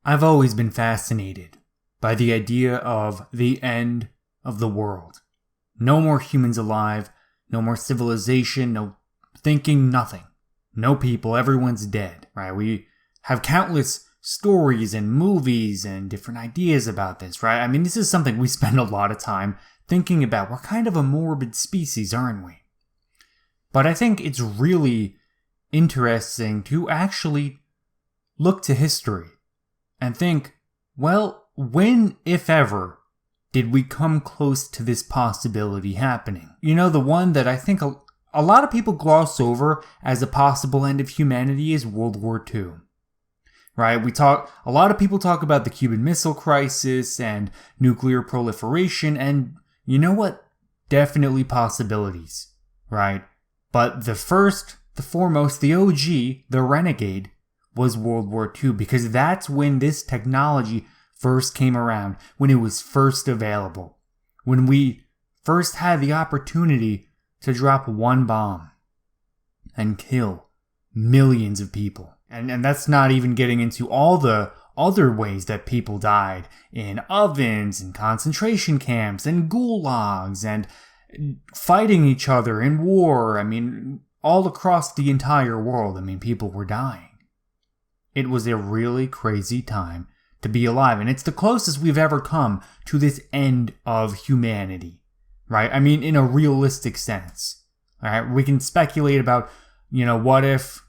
I've always been fascinated by the idea of the end of the world. No more humans alive, no more civilization, no thinking, nothing. No people, everyone's dead, right? We have countless stories and movies and different ideas about this, right? I mean, this is something we spend a lot of time thinking about. We're kind of a morbid species, aren't we? But I think it's really interesting to actually look to history and think, well, when, if ever, did we come close to this possibility happening? You know, the one that I think a lot of people gloss over as a possible end of humanity is World War II. Right? A lot of people talk about the Cuban Missile Crisis and nuclear proliferation, and you know what? Definitely possibilities, right? But the foremost, the OG, the renegade, was World War II, because that's when this technology first came around, when it was first available, when we first had the opportunity to drop one bomb and kill millions of people. And that's not even getting into all the other ways that people died in ovens and concentration camps and gulags and fighting each other in war. I mean, all across the entire world, I mean, people were dying. It was a really crazy time to be alive, and it's the closest we've ever come to this end of humanity, right? I mean, in a realistic sense, all right? We can speculate about, what if,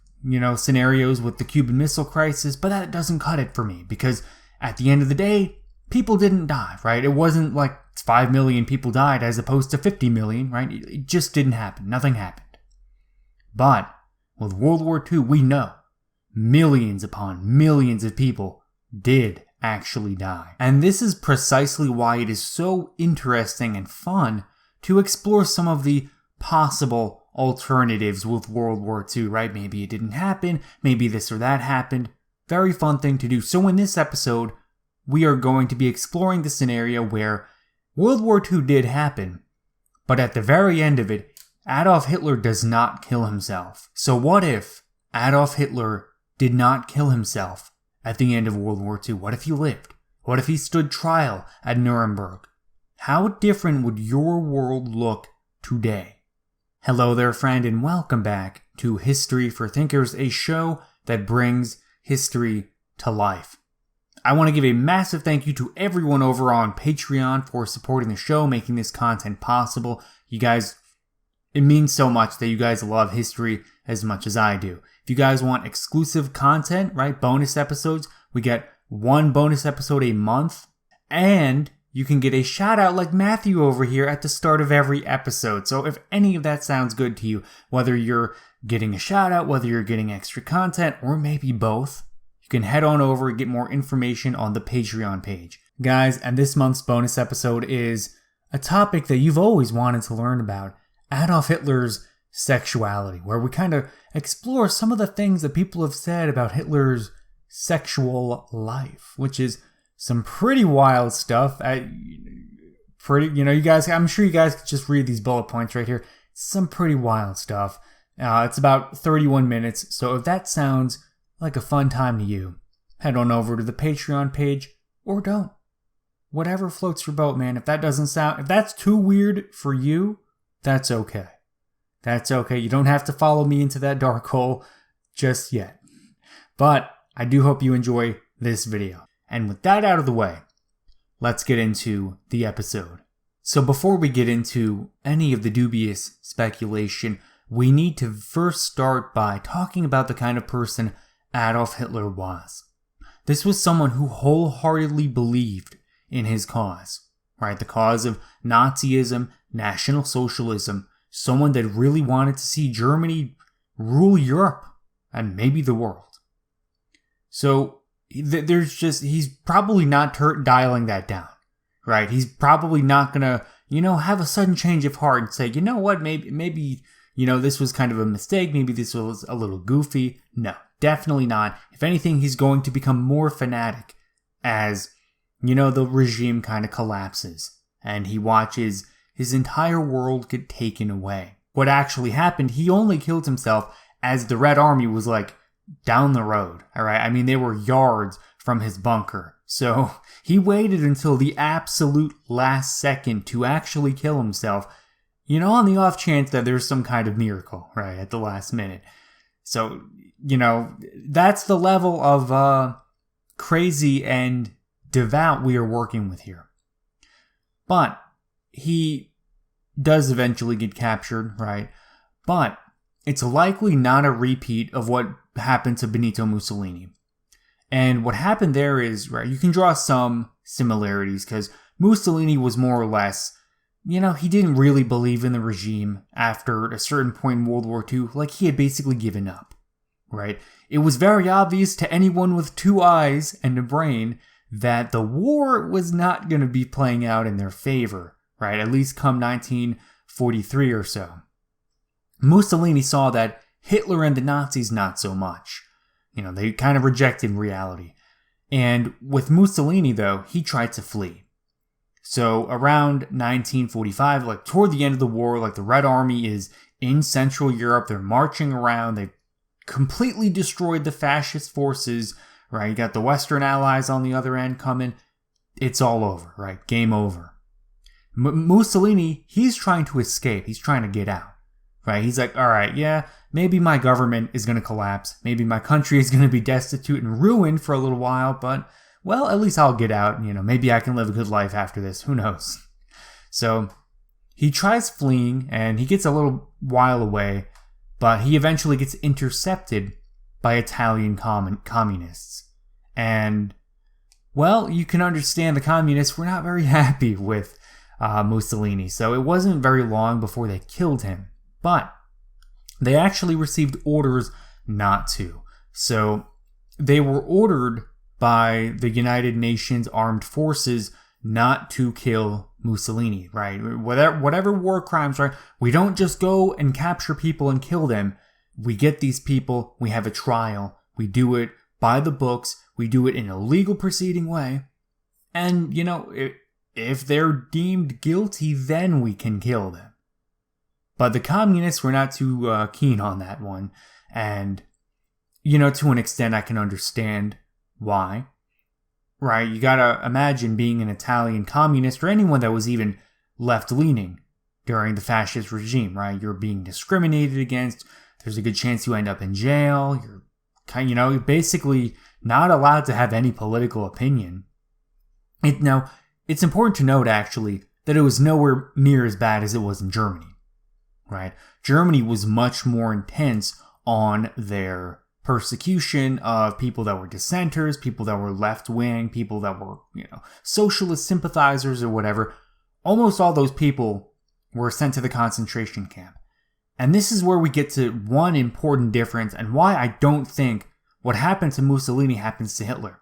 scenarios with the Cuban Missile Crisis, but that doesn't cut it for me, because at the end of the day, people didn't die, right? It wasn't like 5 million people died as opposed to 50 million, right? It just didn't happen. Nothing happened. But with World War II, we know millions upon millions of people did actually die. And this is precisely why it is so interesting and fun to explore some of the possible alternatives with World War II, right? Maybe it didn't happen, maybe this or that happened. Very fun thing to do. So in this episode, we are going to be exploring the scenario where World War II did happen, but at the very end of it, Adolf Hitler does not kill himself. So what if Adolf Hitler did not kill himself at the end of World War II? What if he lived? What if he stood trial at Nuremberg? How different would your world look today? Hello there, friend, and welcome back to History for Thinkers, a show that brings history to life. I want to give a massive thank you to everyone over on Patreon for supporting the show, making this content possible. You guys, it means so much that you guys love history as much as I do. If you guys want exclusive content, right, bonus episodes, we get one bonus episode a month, and you can get a shout out like Matthew over here at the start of every episode. So if any of that sounds good to you, whether you're getting a shout out, whether you're getting extra content, or maybe both, you can head on over and get more information on the Patreon page. Guys, and this month's bonus episode is a topic that you've always wanted to learn about, Adolf Hitler's sexuality, where we kind of explore some of the things that people have said about Hitler's sexual life, which is some pretty wild stuff. You guys, I'm sure you guys could just read these bullet points right here. Some pretty wild stuff. It's about 31 minutes, so if that sounds like a fun time to you, head on over to the Patreon page, or don't. Whatever floats your boat, man. If that's too weird for you, that's okay. That's okay. You don't have to follow me into that dark hole just yet. But I do hope you enjoy this video. And with that out of the way, let's get into the episode. So before we get into any of the dubious speculation, we need to first start by talking about the kind of person Adolf Hitler was. This was someone who wholeheartedly believed in his cause, right? The cause of Nazism, National Socialism, someone that really wanted to see Germany rule Europe and maybe the world. So he's probably not dialing that down, right? He's probably not gonna, have a sudden change of heart and say, you know what, maybe, this was kind of a mistake. Maybe this was a little goofy. No, definitely not. If anything, he's going to become more fanatic as, the regime kind of collapses and he watches his entire world get taken away. What actually happened, he only killed himself as the Red Army was like down the road, all right? I mean, they were yards from his bunker. So he waited until the absolute last second to actually kill himself, on the off chance that there's some kind of miracle, right, at the last minute. So, that's the level of crazy and devout we are working with here. But he does eventually get captured, right? But it's likely not a repeat of what happened to Benito Mussolini. And what happened there is, right, you can draw some similarities because Mussolini was more or less, he didn't really believe in the regime after a certain point in World War II. Like, he had basically given up, right? It was very obvious to anyone with two eyes and a brain that the war was not going to be playing out in their favor, right? At least come 1943 or so. Mussolini saw that Hitler and the Nazis not so much. They kind of rejected reality. And with Mussolini, though, he tried to flee. So around 1945, like toward the end of the war, like the Red Army is in Central Europe. They're marching around. They've completely destroyed the fascist forces, right? You got the Western Allies on the other end coming. It's all over, right? Game over. Mussolini, he's trying to escape. He's trying to get out, right? He's like, all right, yeah, maybe my government is going to collapse. Maybe my country is going to be destitute and ruined for a little while, but, well, at least I'll get out. Maybe I can live a good life after this. Who knows? So he tries fleeing and he gets a little while away, but he eventually gets intercepted by Italian communists. And, well, you can understand the communists were not very happy with Mussolini, so it wasn't very long before they killed him. But they actually received orders not to. So they were ordered by the United Nations Armed Forces not to kill Mussolini, right? Whatever war crimes, right? We don't just go and capture people and kill them. We get these people, we have a trial, we do it by the books, we do it in a legal proceeding way. And, if they're deemed guilty, then we can kill them. But the communists were not too keen on that one. And, to an extent, I can understand why. Right? You gotta imagine being an Italian communist or anyone that was even left-leaning during the fascist regime, right? You're being discriminated against. There's a good chance you end up in jail. You're basically not allowed to have any political opinion. It's important to note, actually, that it was nowhere near as bad as it was in Germany, right? Germany was much more intense on their persecution of people that were dissenters, people that were left-wing, people that were, socialist sympathizers or whatever. Almost all those people were sent to the concentration camp. And this is where we get to one important difference and why I don't think what happened to Mussolini happens to Hitler.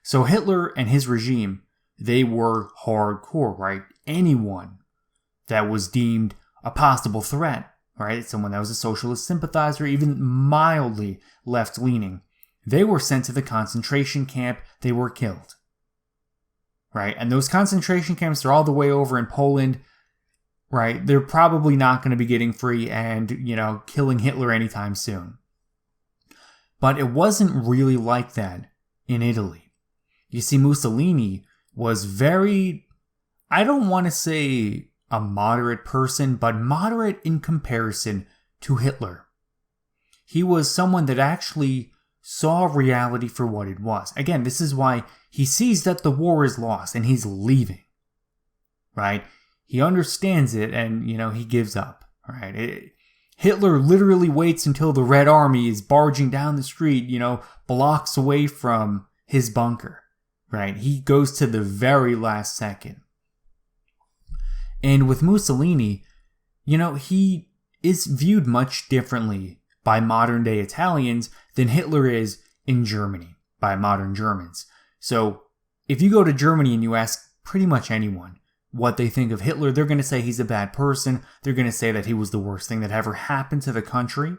So Hitler and his regime, they were hardcore, right? Anyone that was deemed a possible threat, right? Someone that was a socialist sympathizer, even mildly left-leaning, they were sent to the concentration camp. They were killed, right? And those concentration camps are all the way over in Poland, right? They're probably not going to be getting free and, killing Hitler anytime soon. But it wasn't really like that in Italy. You see, Mussolini was very, I don't want to say a moderate person, but moderate in comparison to Hitler. He was someone that actually saw reality for what it was. Again, this is why he sees that the war is lost and he's leaving, right? He understands it and, he gives up, right? Hitler literally waits until the Red Army is barging down the street, blocks away from his bunker, right? He goes to the very last second. And with Mussolini, he is viewed much differently by modern day Italians than Hitler is in Germany by modern Germans. So if you go to Germany and you ask pretty much anyone what they think of Hitler, they're going to say he's a bad person. They're going to say that he was the worst thing that ever happened to the country.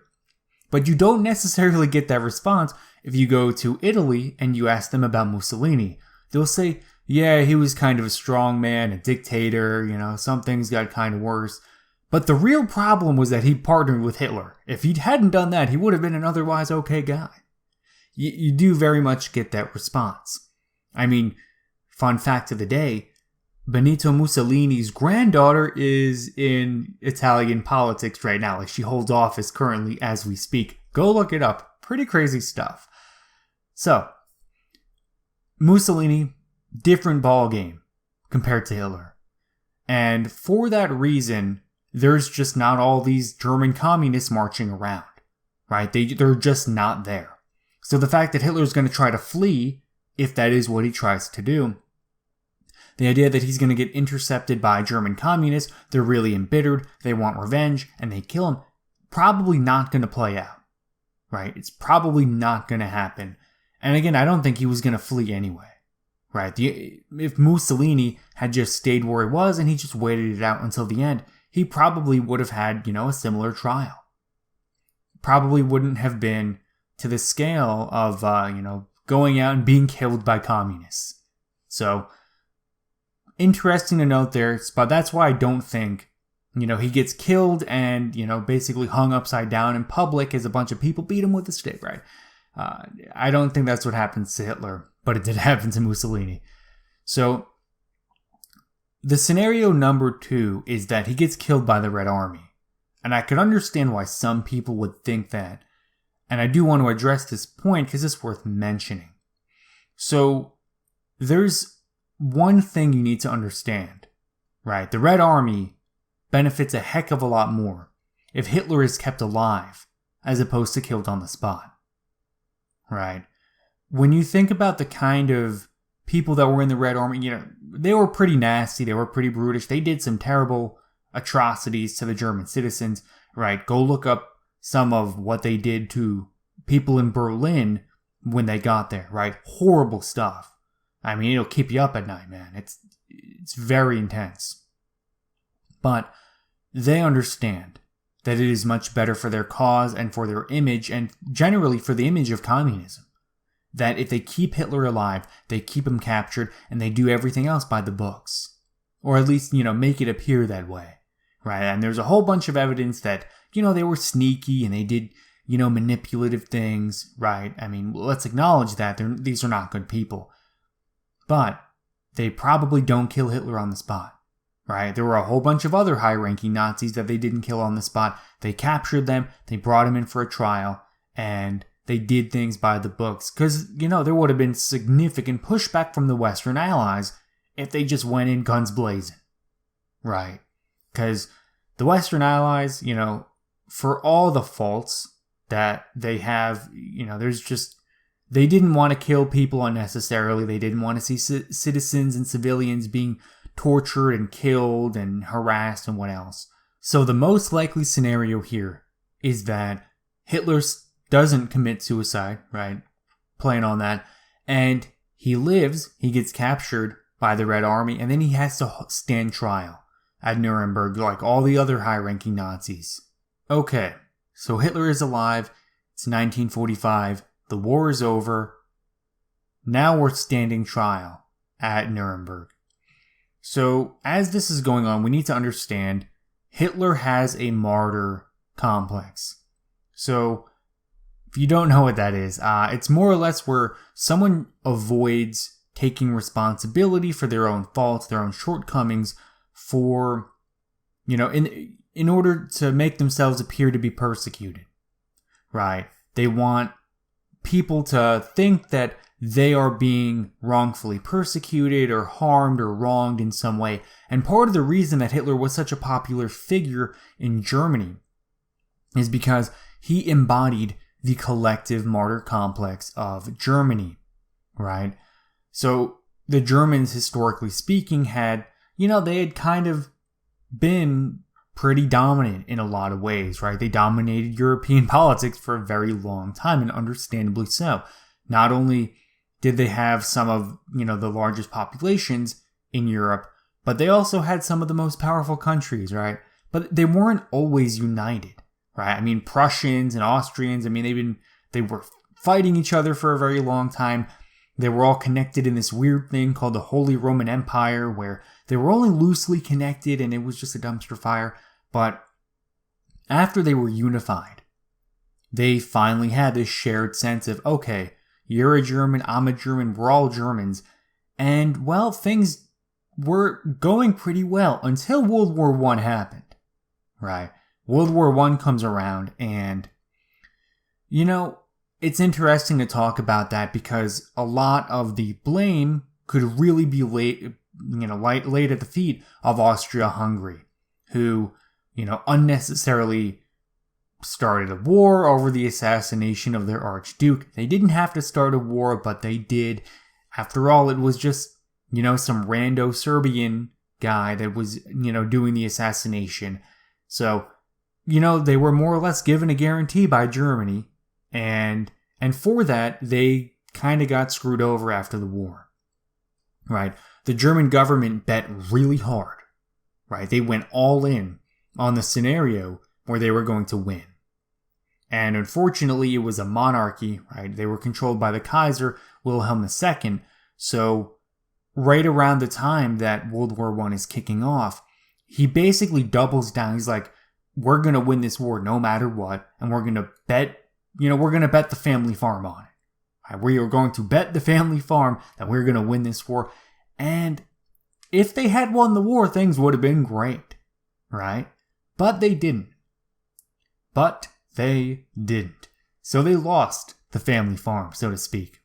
But you don't necessarily get that response if you go to Italy and you ask them about Mussolini. They'll say, yeah, he was kind of a strong man, a dictator, some things got kind of worse. But the real problem was that he partnered with Hitler. If he hadn't done that, he would have been an otherwise okay guy. you do very much get that response. I mean, fun fact of the day, Benito Mussolini's granddaughter is in Italian politics right now. Like, she holds office currently as we speak. Go look it up. Pretty crazy stuff. So, Mussolini, different ball game compared to Hitler. And for that reason, there's just not all these German communists marching around, right? They're just not there. So the fact that Hitler's going to try to flee, if that is what he tries to do, the idea that he's going to get intercepted by German communists, they're really embittered, they want revenge, and they kill him, probably not going to play out, right? It's probably not going to happen. And again, I don't think he was going to flee anyway, right? If Mussolini had just stayed where he was and he just waited it out until the end, he probably would have had, a similar trial. Probably wouldn't have been to the scale of, going out and being killed by communists. So, interesting to note there, but that's why I don't think, he gets killed and, basically hung upside down in public as a bunch of people beat him with a stick, right? I don't think that's what happens to Hitler, but it did happen to Mussolini. So, the scenario number 2 is that he gets killed by the Red Army. And I could understand why some people would think that. And I do want to address this point because it's worth mentioning. So, there's one thing you need to understand, right? The Red Army benefits a heck of a lot more if Hitler is kept alive as opposed to killed on the spot, right? When you think about the kind of people that were in the Red Army, they were pretty nasty, they were pretty brutish, they did some terrible atrocities to the German citizens, right? Go look up some of what they did to people in Berlin when they got there, right? Horrible stuff. I mean, it'll keep you up at night, man. It's very intense. But they understand that it is much better for their cause and for their image, and generally for the image of communism, that if they keep Hitler alive, they keep him captured, and they do everything else by the books. Or at least, make it appear that way, right? And there's a whole bunch of evidence that, they were sneaky and they did, manipulative things, right? I mean, let's acknowledge that these are not good people. But they probably don't kill Hitler on the spot, right? There were a whole bunch of other high-ranking Nazis that they didn't kill on the spot. They captured them, they brought them in for a trial, and they did things by the books. Because, there would have been significant pushback from the Western Allies if they just went in guns blazing, right? Because the Western Allies, for all the faults that they have, they didn't want to kill people unnecessarily. They didn't want to see citizens and civilians being tortured and killed and harassed and what else. So the most likely scenario here is that Hitler doesn't commit suicide, right? Playing on that. And he lives, he gets captured by the Red Army, and then he has to stand trial at Nuremberg like all the other high-ranking Nazis. Okay, so Hitler is alive. It's 1945. The war is over. Now we're standing trial at Nuremberg. So as this is going on, we need to understand Hitler has a martyr complex. So if you don't know what that is, it's more or less where someone avoids taking responsibility for their own faults, their own shortcomings, for, in order to make themselves appear to be persecuted, right? They want people to think that they are being wrongfully persecuted or harmed or wronged in some way. And part of the reason that Hitler was such a popular figure in Germany is because he embodied the collective martyr complex of Germany, right? So the Germans, historically speaking, had, they had kind of been pretty dominant in a lot of ways, right? They dominated European politics for a very long time, and understandably so. Not only did they have some of, the largest populations in Europe, but they also had some of the most powerful countries, right? But they weren't always united, right? I mean, Prussians and Austrians, they were fighting each other for a very long time. They were all connected in this weird thing called the Holy Roman Empire, where they were only loosely connected and it was just a dumpster fire. But after they were unified, they finally had this shared sense of, okay, You're a German, I'm a German, we're all Germans. And, well, things were going pretty well until World War I happened, right? World War I comes around, and, you know, it's interesting to talk about that because a lot of the blame could really be laid at the feet of Austria-Hungary, who, unnecessarily started a war over the assassination of their Archduke. They didn't have to start a war, but they did. After all, it was just, some rando Serbian guy that was, doing the assassination. So, they were more or less given a guarantee by Germany. And for that, they kind of got screwed over after the war, right? The German government bet really hard, right? They went all in on the scenario where they were going to win. And unfortunately, it was a monarchy, right? They were controlled by the Kaiser, Wilhelm II. So right around the time that World War I is kicking off, he basically doubles down. He's like, we're going to win this war no matter what. And we're going to bet, the family farm on it. Right? We are going to bet the family farm that we're going to win this war. And if they had won the war, things would have been great, right? But they didn't. So they lost the family farm, so to speak.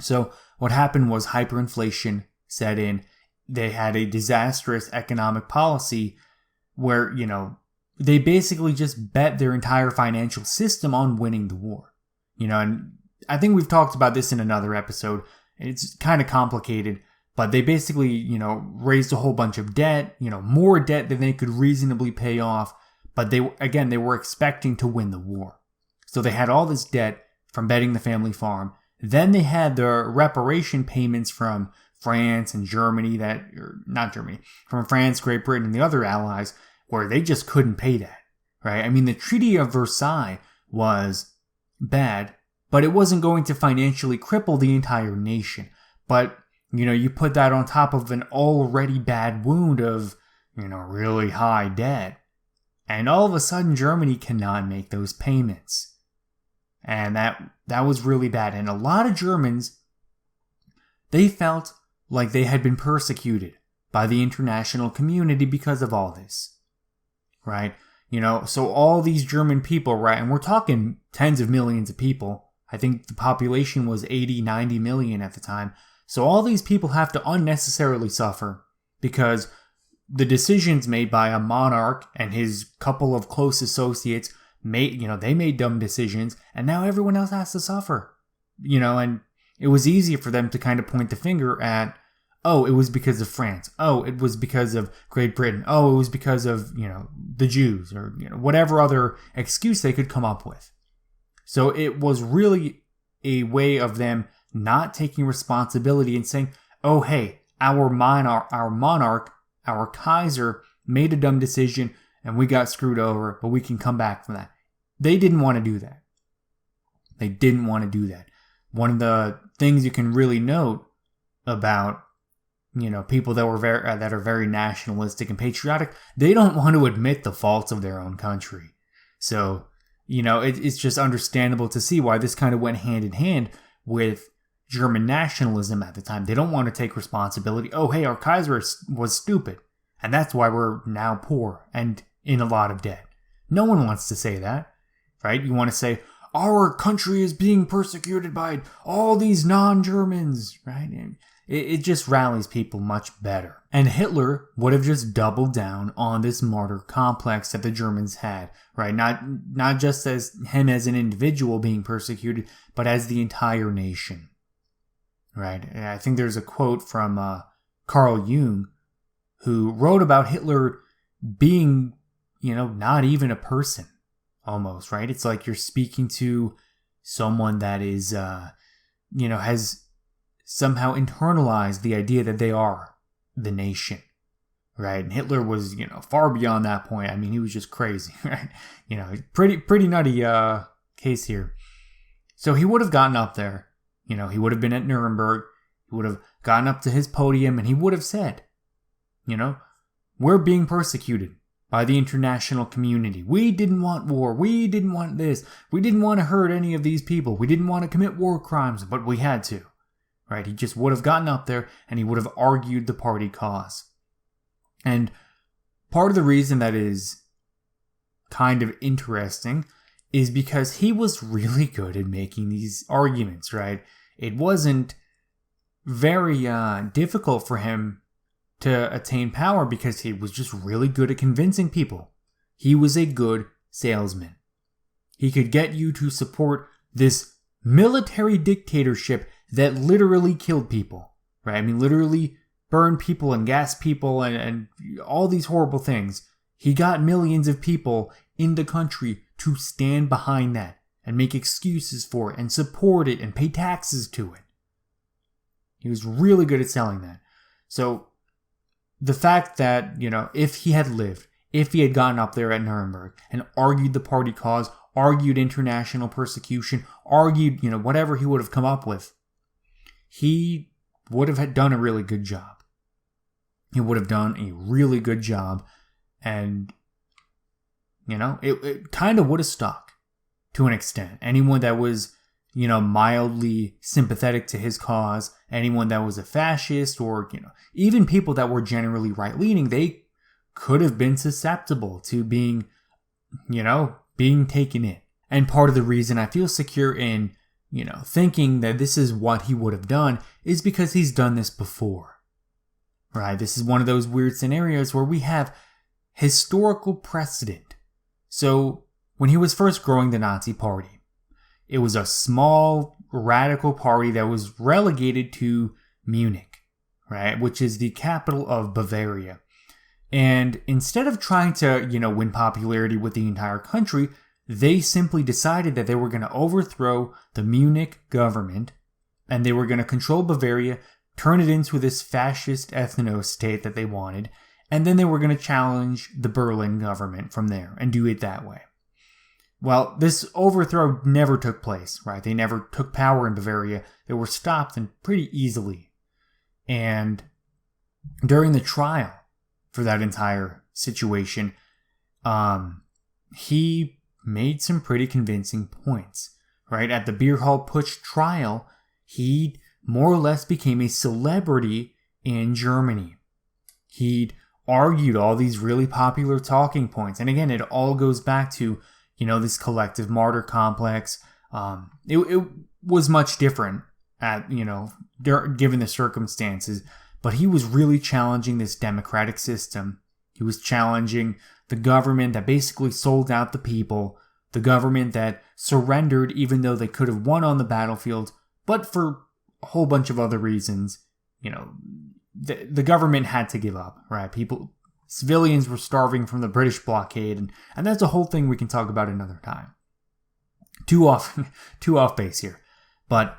So what happened was hyperinflation set in. They had a disastrous economic policy where, they basically just bet their entire financial system on winning the war. And I think we've talked about this in another episode. It's kind of complicated, but they basically, raised a whole bunch of debt, more debt than they could reasonably pay off. But they were expecting to win the war. So they had all this debt from betting the family farm. Then they had the reparation payments from France and Germany from France, Great Britain, and the other allies, where they just couldn't pay that, right? I mean, the Treaty of Versailles was bad, but it wasn't going to financially cripple the entire nation. But, you put that on top of an already bad wound of, really high debt. And all of a sudden, Germany cannot make those payments. And that was really bad. And a lot of Germans, they felt like they had been persecuted by the international community because of all this. Right? So all these German people, right? And we're talking tens of millions of people. I think the population was 80, 90 million at the time. So all these people have to unnecessarily suffer because the decisions made by a monarch and his couple of close associates they made dumb decisions, and now everyone else has to suffer. And it was easy for them to kind of point the finger at, oh, it was because of France. Oh, it was because of Great Britain. Oh, it was because of, the Jews or, whatever other excuse they could come up with. So it was really a way of them not taking responsibility and saying, oh, hey, our monarch, our Kaiser made a dumb decision and we got screwed over, but we can come back from that. They didn't want to do that. One of the things you can really note about, people that are very nationalistic and patriotic, they don't want to admit the faults of their own country. So, it's just understandable to see why this kind of went hand in hand with German nationalism at the time. They don't want to take responsibility. Oh, hey, our Kaiser was stupid. And that's why we're now poor and in a lot of debt. No one wants to say that, right? You want to say, our country is being persecuted by all these non-Germans, right? And it just rallies people much better. And Hitler would have just doubled down on this martyr complex that the Germans had, right? Not just as him as an individual being persecuted, but as the entire nation, right? And I think there's a quote from Carl Jung, who wrote about Hitler being, not even a person, almost, right? It's like you're speaking to someone that is, has somehow internalized the idea that they are the nation, right? And Hitler was, far beyond that point. I mean, he was just crazy, right? Pretty nutty case here. So he would have gotten up there, he would have been at Nuremberg, he would have gotten up to his podium, and he would have said, we're being persecuted. by the international community. We didn't want war. We didn't want this. We didn't want to hurt any of these people. We didn't want to commit war crimes, but we had to. Right? He just would have gotten up there and he would have argued the party cause. And part of the reason that is kind of interesting is because he was really good at making these arguments, right? It wasn't very difficult for him to attain power because he was just really good at convincing people. He was a good salesman. He could get you to support this military dictatorship that literally killed people, right? I mean, literally burned people and gassed people and all these horrible things. He got millions of people in the country to stand behind that and make excuses for it and support it and pay taxes to it. He was really good at selling that. So the fact that, if he had lived, if he had gotten up there at Nuremberg and argued the party cause, argued international persecution, argued, whatever he would have come up with, he would have done a really good job. He would have done a really good job. And, it kind of would have stuck to an extent. Anyone that was, mildly sympathetic to his cause, anyone that was a fascist or, even people that were generally right-leaning, they could have been susceptible to being taken in. And part of the reason I feel secure in, thinking that this is what he would have done is because he's done this before. Right? This is one of those weird scenarios where we have historical precedent. So, when he was first growing the Nazi Party, it was a small, radical party that was relegated to Munich, right? Which is the capital of Bavaria. And instead of trying to, win popularity with the entire country, they simply decided that they were going to overthrow the Munich government and they were going to control Bavaria, turn it into this fascist ethno-state that they wanted, and then they were going to challenge the Berlin government from there and do it that way. Well, this overthrow never took place, right? They never took power in Bavaria. They were stopped and pretty easily. And during the trial for that entire situation, he made some pretty convincing points, right? At the Beer Hall Putsch trial, he more or less became a celebrity in Germany. He'd argued all these really popular talking points. And again, it all goes back to, this collective martyr complex. It was much different given the circumstances, but he was really challenging this democratic system. He was challenging the government that basically sold out the people, the government that surrendered even though they could have won on the battlefield, but for a whole bunch of other reasons, the government had to give up, right? Civilians were starving from the British blockade, and that's a whole thing we can talk about another time. Too off base here. But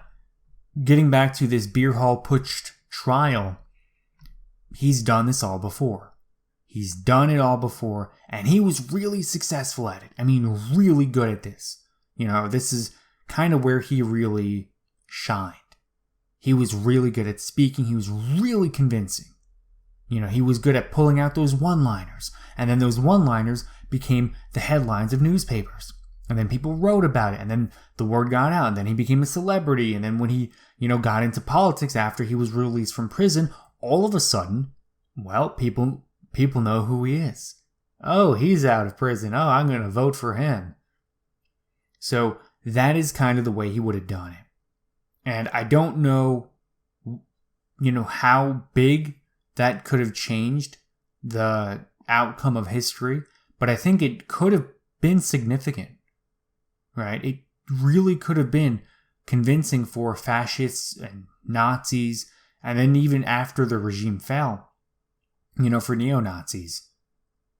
getting back to this Beer Hall Putsch trial, he's done this all before. He's done it all before, and he was really successful at it. I mean, really good at this. This is kind of where he really shined. He was really good at speaking. He was really convincing. He was good at pulling out those one-liners. And then those one-liners became the headlines of newspapers. And then people wrote about it. And then the word got out. And then he became a celebrity. And then when he, got into politics after he was released from prison, all of a sudden, well, people know who he is. Oh, he's out of prison. Oh, I'm going to vote for him. So that is kind of the way he would have done it. And I don't know, how big that could have changed the outcome of history, but I think it could have been significant, right? It really could have been convincing for fascists and Nazis, and then even after the regime fell, for neo-Nazis,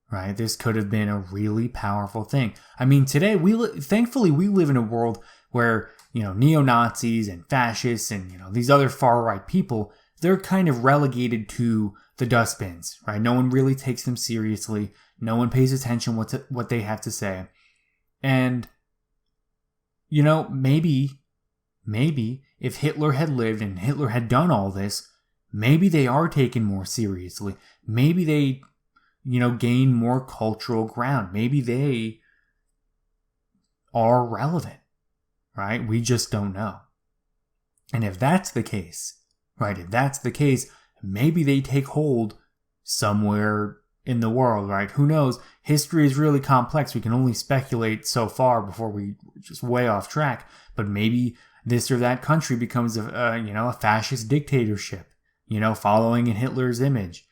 right? This could have been a really powerful thing. I mean, today, thankfully, we live in a world where, neo-Nazis and fascists and, these other far-right people, they're kind of relegated to the dustbins, right? No one really takes them seriously. No one pays attention what they have to say. And, maybe if Hitler had lived and Hitler had done all this, maybe they are taken more seriously. Maybe they gain more cultural ground. Maybe they are relevant, right? We just don't know. And if that's the case, maybe they take hold somewhere in the world, right? Who knows? History is really complex. We can only speculate so far before we just way off track. But maybe this or that country becomes a fascist dictatorship, following in Hitler's image,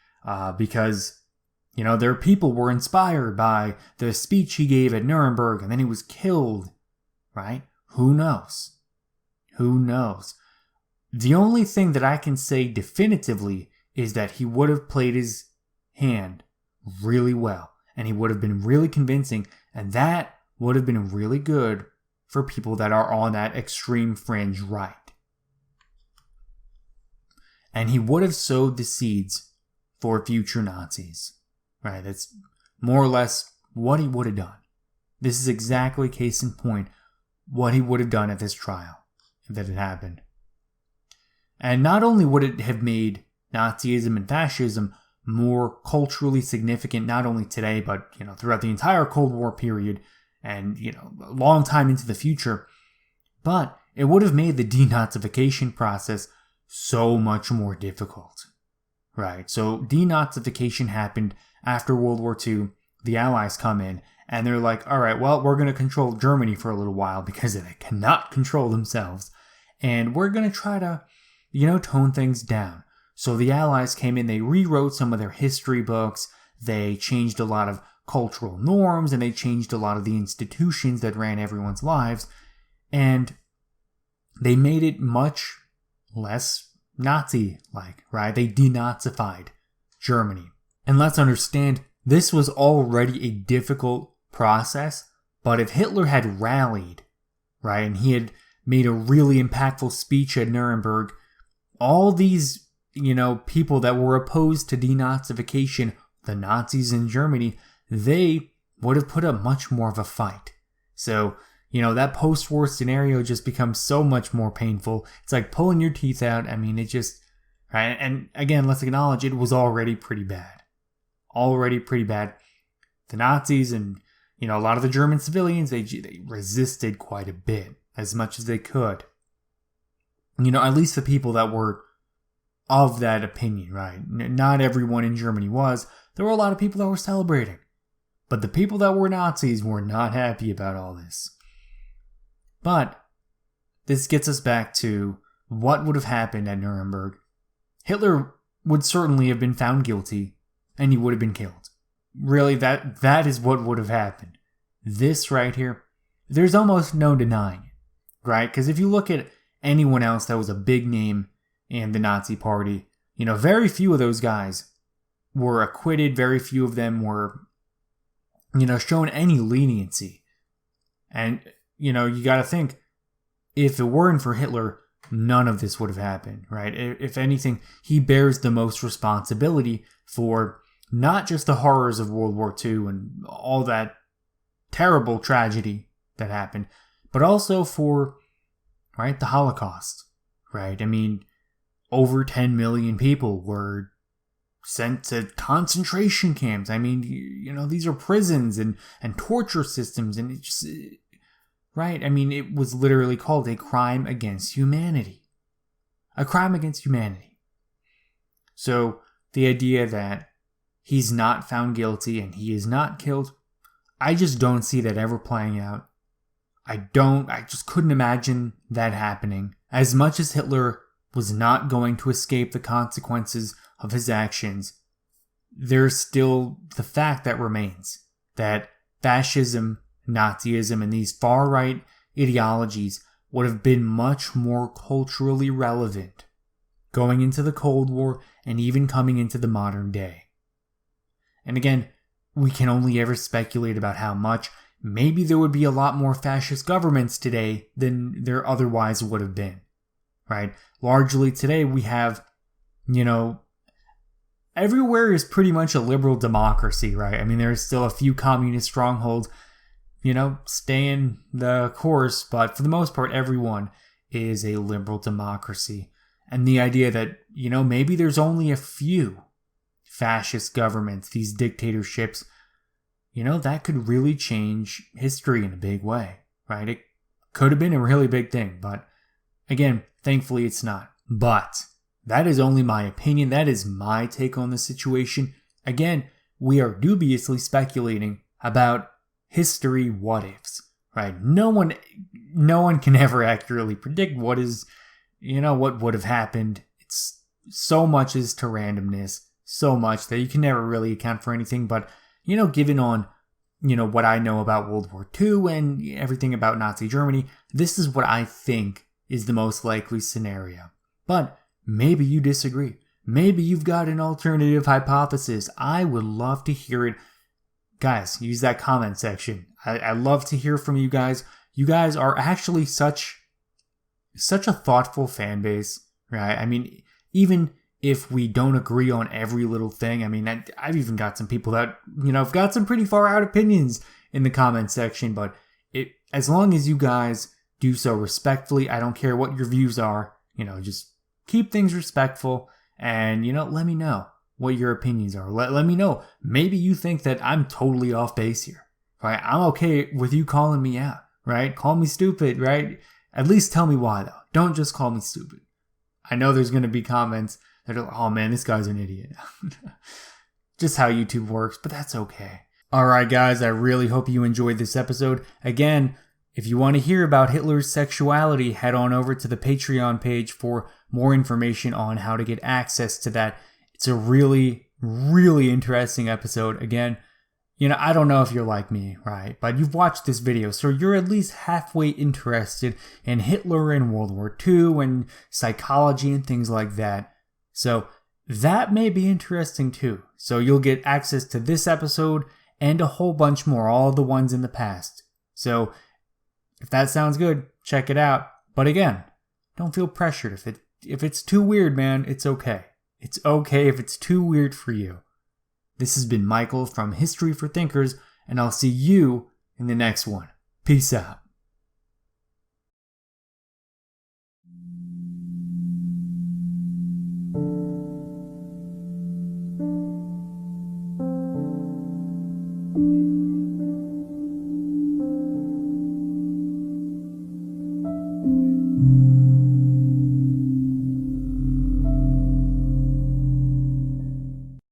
because their people were inspired by the speech he gave at Nuremberg, and then he was killed, right? Who knows? The only thing that I can say definitively is that he would have played his hand really well, and he would have been really convincing, and that would have been really good for people that are on that extreme fringe right. And he would have sowed the seeds for future Nazis, right? That's more or less what he would have done. This is exactly case in point what he would have done at this trial if it had happened. And not only would it have made Nazism and fascism more culturally significant, not only today, but throughout the entire Cold War period and a long time into the future, but it would have made the denazification process so much more difficult, right? So denazification happened after World War II. The Allies come in and they're like, all right, well, we're going to control Germany for a little while because they cannot control themselves, and we're going to try to tone things down. So the Allies came in, they rewrote some of their history books, they changed a lot of cultural norms, and they changed a lot of the institutions that ran everyone's lives, and they made it much less Nazi-like, right? They denazified Germany. And let's understand, this was already a difficult process, but if Hitler had rallied, right, and he had made a really impactful speech at Nuremberg, all these, people that were opposed to denazification, the Nazis in Germany, they would have put up much more of a fight. So, that post-war scenario just becomes so much more painful. It's like pulling your teeth out. I mean, it just, right? And again, let's acknowledge it was already pretty bad. The Nazis and, a lot of the German civilians, they resisted quite a bit, as much as they could. At least the people that were of that opinion, right? Not everyone in Germany was. There were a lot of people that were celebrating. But the people that were Nazis were not happy about all this. But this gets us back to what would have happened at Nuremberg. Hitler would certainly have been found guilty, and he would have been killed. Really, that is what would have happened. This right here, there's almost no denying it, right? Because if you look at anyone else that was a big name in the Nazi party, very few of those guys were acquitted. Very few of them were, shown any leniency. And, you got to think, if it weren't for Hitler, none of this would have happened, right? If anything, he bears the most responsibility for not just the horrors of World War II and all that terrible tragedy that happened, but also for, right, the Holocaust, right? I mean, over 10 million people were sent to concentration camps. I mean, these are prisons and torture systems, and it just, right? I mean, it was literally called a crime against humanity. A crime against humanity. So the idea that he's not found guilty and he is not killed, I just don't see that ever playing out. I just couldn't imagine that happening. As much as Hitler was not going to escape the consequences of his actions, there's still the fact that remains that fascism, Nazism, and these far-right ideologies would have been much more culturally relevant going into the Cold War and even coming into the modern day. And again, we can only ever speculate about how much. Maybe there would be a lot more fascist governments today than there otherwise would have been, right? Largely today we have, everywhere is pretty much a liberal democracy, right? I mean, there's still a few communist strongholds, staying the course, but for the most part, everyone is a liberal democracy. And the idea that, maybe there's only a few fascist governments, these dictatorships, that could really change history in a big way, right? It could have been a really big thing, but again, thankfully it's not. But that is only my opinion. That is my take on the situation. Again, we are dubiously speculating about history what-ifs, right? No one can ever accurately predict what would have happened. It's so much is to randomness, so much that you can never really account for anything. But, given on, what I know about World War II and everything about Nazi Germany, this is what I think is the most likely scenario. But maybe you disagree. Maybe you've got an alternative hypothesis. I would love to hear it. Guys, use that comment section. I love to hear from you guys. You guys are actually such a thoughtful fan base, right? I mean, even if we don't agree on every little thing, I mean, I've even got some people that, have got some pretty far out opinions in the comment section, but as long as you guys do so respectfully, I don't care what your views are, just keep things respectful and, let me know what your opinions are. Let me know. Maybe you think that I'm totally off base here, right? I'm okay with you calling me out, right? Call me stupid, right? At least tell me why, though. Don't just call me stupid. I know there's going to be comments that are like, oh man, this guy's an idiot. Just how YouTube works, but that's okay. Alright guys, I really hope you enjoyed this episode. Again, if you want to hear about Hitler's sexuality, head on over to the Patreon page for more information on how to get access to that. It's a really, really interesting episode. Again, I don't know if you're like me, right? But you've watched this video, so you're at least halfway interested in Hitler and World War II and psychology and things like that. So that may be interesting too. So you'll get access to this episode and a whole bunch more, all the ones in the past. So if that sounds good, check it out. But again, don't feel pressured. If it's too weird, man, it's okay. It's okay if it's too weird for you. This has been Michael from History for Thinkers, and I'll see you in the next one. Peace out.